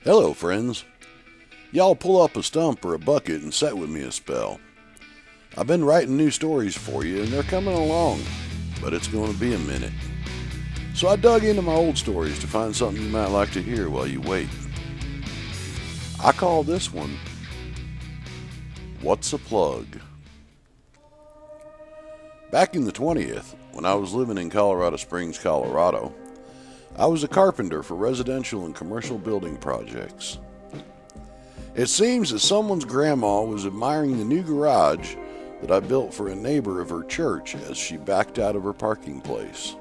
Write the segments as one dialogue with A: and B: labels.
A: Hello, friends. Y'all pull up a stump or a bucket and set with me a spell. I've been writing new stories for you, and they're coming along, but it's going to be a minute. So I dug into my old stories to find something you might like to hear while you wait. I call this one, What's a Plug? Back in the 20th, when I was living in Colorado Springs, Colorado, I was a carpenter for residential and commercial building projects. It seems that someone's grandma was admiring the new garage that I built for a neighbor of her church as she backed out of her parking place.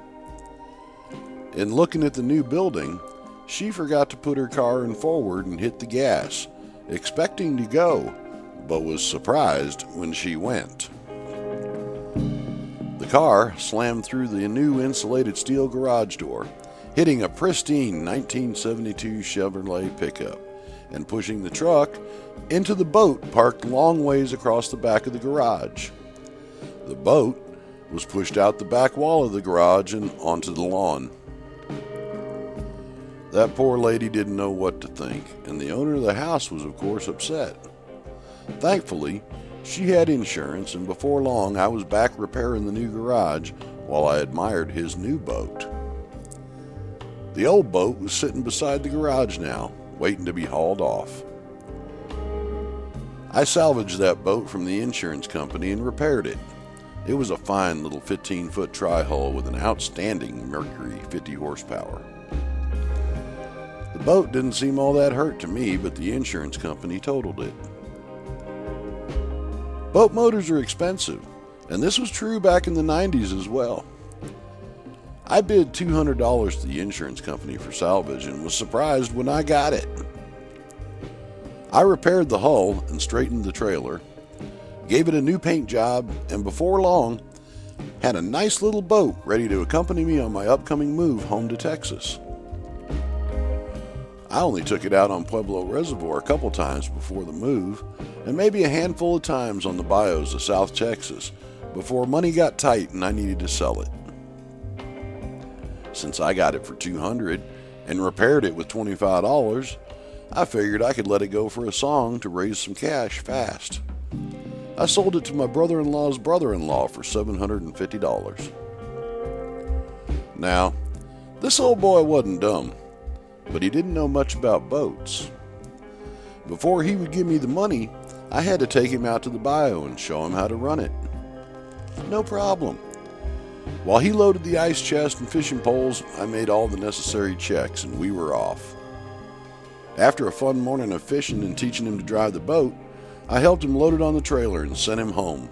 A: In looking at the new building, she forgot to put her car in forward and hit the gas, expecting to go, but was surprised when she went. The car slammed through the new insulated steel garage door, hitting a pristine 1972 Chevrolet pickup and pushing the truck into the boat parked long ways across the back of the garage. The boat was pushed out the back wall of the garage and onto the lawn. That poor lady didn't know what to think, and the owner of the house was of course upset. Thankfully, she had insurance, and before long I was back repairing the new garage while I admired his new boat. The old boat was sitting beside the garage now, waiting to be hauled off. I salvaged that boat from the insurance company and repaired it. It was a fine little 15-foot tri-hull with an outstanding Mercury 50 horsepower. The boat didn't seem all that hurt to me, but the insurance company totaled it. Boat motors are expensive, and this was true back in the 90s as well. I bid $200 to the insurance company for salvage and was surprised when I got it. I repaired the hull and straightened the trailer, gave it a new paint job, and before long, had a nice little boat ready to accompany me on my upcoming move home to Texas. I only took it out on Pueblo Reservoir a couple times before the move, and maybe a handful of times on the bayous of South Texas before money got tight and I needed to sell it. Since I got it for $200 and repaired it with $25, I figured I could let it go for a song to raise some cash fast. I sold it to my brother-in-law's brother-in-law for $750. Now, this old boy wasn't dumb, but he didn't know much about boats. Before he would give me the money, I had to take him out to the bayou and show him how to run it. No problem. While he loaded the ice chest and fishing poles, I made all the necessary checks and we were off. After a fun morning of fishing and teaching him to drive the boat, I helped him load it on the trailer and sent him home,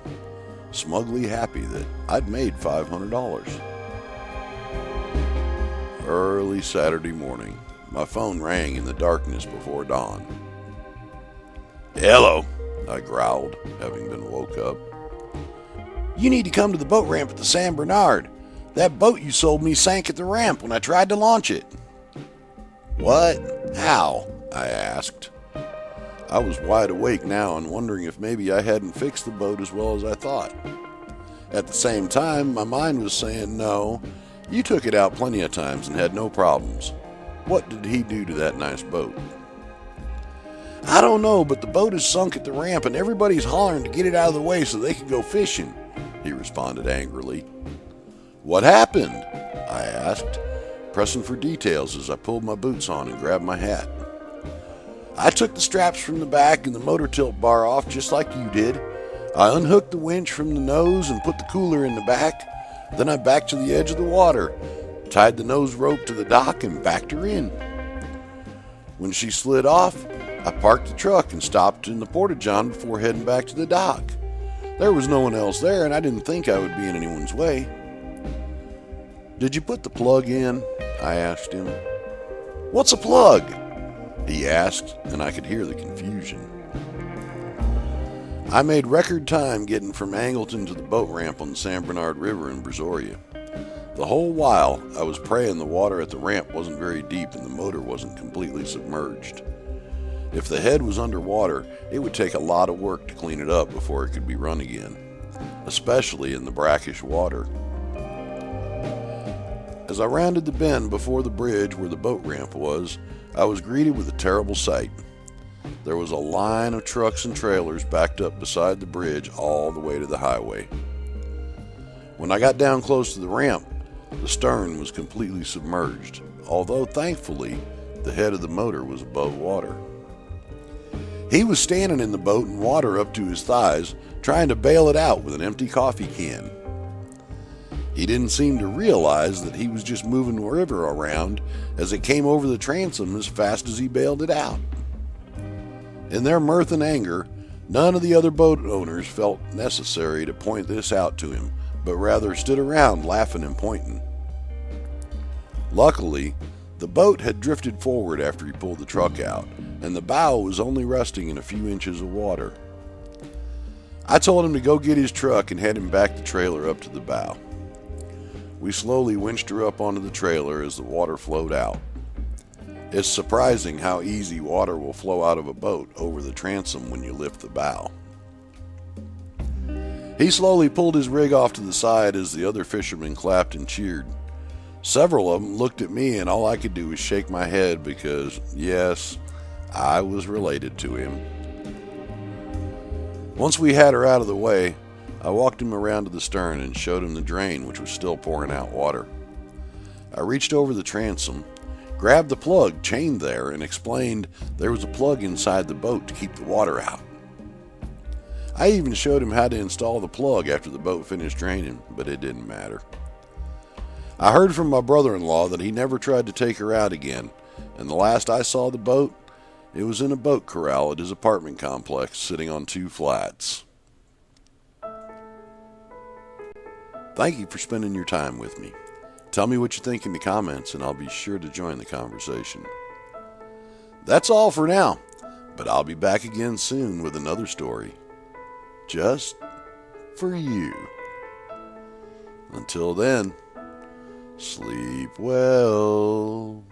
A: smugly happy that I'd made $500. Early Saturday morning, my phone rang in the darkness before dawn. "Hello," I growled, having been woke up. "You need to come to the boat ramp at the San Bernard. That boat you sold me sank at the ramp when I tried to launch it." "What? How?" I asked. I was wide awake now and wondering if maybe I hadn't fixed the boat as well as I thought. At the same time, my mind was saying, no, you took it out plenty of times and had no problems. What did he do to that nice boat? "I don't know, but the boat is sunk at the ramp and everybody's hollering to get it out of the way so they can go fishing," he responded angrily. "What happened?" I asked, pressing for details as I pulled my boots on and grabbed my hat. "I took the straps from the back and the motor tilt bar off just like you did. I unhooked the winch from the nose and put the cooler in the back. Then I backed to the edge of the water, tied the nose rope to the dock and backed her in. When she slid off, I parked the truck and stopped in the porta-john before heading back to the dock. There was no one else there and I didn't think I would be in anyone's way." "Did you put the plug in?" I asked him. "What's a plug?" he asked, and I could hear the confusion. I made record time getting from Angleton to the boat ramp on the San Bernard River in Brazoria. The whole while, I was praying the water at the ramp wasn't very deep and the motor wasn't completely submerged. If the head was underwater, it would take a lot of work to clean it up before it could be run again, especially in the brackish water. As I rounded the bend before the bridge where the boat ramp was, I was greeted with a terrible sight. There was a line of trucks and trailers backed up beside the bridge all the way to the highway. When I got down close to the ramp, the stern was completely submerged, although thankfully the head of the motor was above water. He was standing in the boat in water up to his thighs, trying to bail it out with an empty coffee can. He didn't seem to realize that he was just moving the river around as it came over the transom as fast as he bailed it out. In their mirth and anger, none of the other boat owners felt necessary to point this out to him, but rather stood around laughing and pointing. Luckily, the boat had drifted forward after he pulled the truck out, and the bow was only resting in a few inches of water. I told him to go get his truck and head him back the trailer up to the bow. We slowly winched her up onto the trailer as the water flowed out. It's surprising how easy water will flow out of a boat over the transom when you lift the bow. He slowly pulled his rig off to the side as the other fishermen clapped and cheered. Several of them looked at me, and all I could do was shake my head because, yes, I was related to him. Once we had her out of the way, I walked him around to the stern and showed him the drain, which was still pouring out water. I reached over the transom, grabbed the plug chained there, and explained there was a plug inside the boat to keep the water out. I even showed him how to install the plug after the boat finished draining, but it didn't matter. I heard from my brother-in-law that he never tried to take her out again, and the last I saw the boat, it was in a boat corral at his apartment complex sitting on 2 flats. Thank you for spending your time with me. Tell me what you think in the comments, and I'll be sure to join the conversation. That's all for now, but I'll be back again soon with another story. Just for you. Until then, sleep well.